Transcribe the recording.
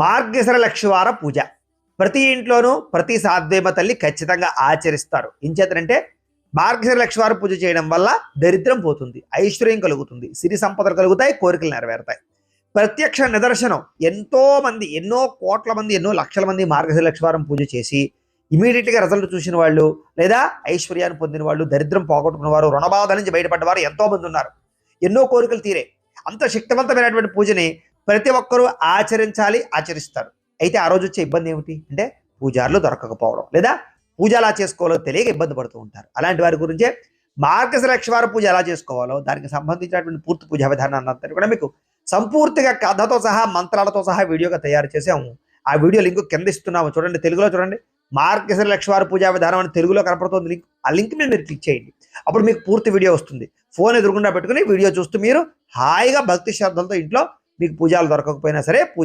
మార్గశిర లక్షవార పూజ ప్రతి ఇంట్లోనూ ప్రతి సాధ్యమ తల్లి ఖచ్చితంగా ఆచరిస్తారు. ఇంచేతనంటే మార్గశిర లక్షవార పూజ చేయడం వల్ల దరిద్రం పోతుంది, ఐశ్వర్యం కలుగుతుంది, సిరి సంపదలు కలుగుతాయి, కోరికలు నెరవేరుతాయి. ప్రత్యక్ష నిదర్శనం ఎంతో మంది, ఎన్నో కోట్ల మంది, ఎన్నో లక్షల మంది మార్గశిర లక్షవారం పూజ చేసి ఇమీడియట్గా రిజల్ట్ చూసిన వాళ్ళు, లేదా ఐశ్వర్యాన్ని పొందిన వాళ్ళు, దరిద్రం పోగొట్టుకున్న వారు, రుణబాధ నుంచి బయటపడ్డవారు ఎంతో మంది ఉన్నారు. ఎన్నో కోరికలు తీరే. అంత శక్తివంతమైనటువంటి పూజని ప్రతి ఒక్కరూ ఆచరిస్తారు. అయితే ఆ రోజు వచ్చే ఇబ్బంది ఏమిటి అంటే పూజారులు దొరకకపోవడం, లేదా పూజ ఎలా చేసుకోవాలో తెలియక ఇబ్బంది పడుతూ ఉంటారు. అలాంటి వారి గురించే మార్గశిర లక్షవార పూజ ఎలా చేసుకోవాలో దానికి సంబంధించినటువంటి పూర్తి పూజా విధానాన్ని అంతా కూడా మీకు సంపూర్తిగా కథతో సహా మంత్రాలతో సహా వీడియోగా తయారు చేసాము. ఆ వీడియో లింక్ కింద ఇస్తున్నాము, చూడండి, తెలుగులో చూడండి. మార్గశిర లక్షవార పూజా విధానం అని తెలుగులో కనపడుతుంది లింక్. ఆ లింక్ మీద మీరు క్లిక్ చేయండి, అప్పుడు మీకు పూర్తి వీడియో వస్తుంది. ఫోన్ ఎదురుగుండా పెట్టుకుని వీడియో చూస్తూ మీరు హాయిగా భక్తి శ్రద్ధలతో ఇంట్లో మీకు పూజలు దొరకకపోయినా సరే పూజ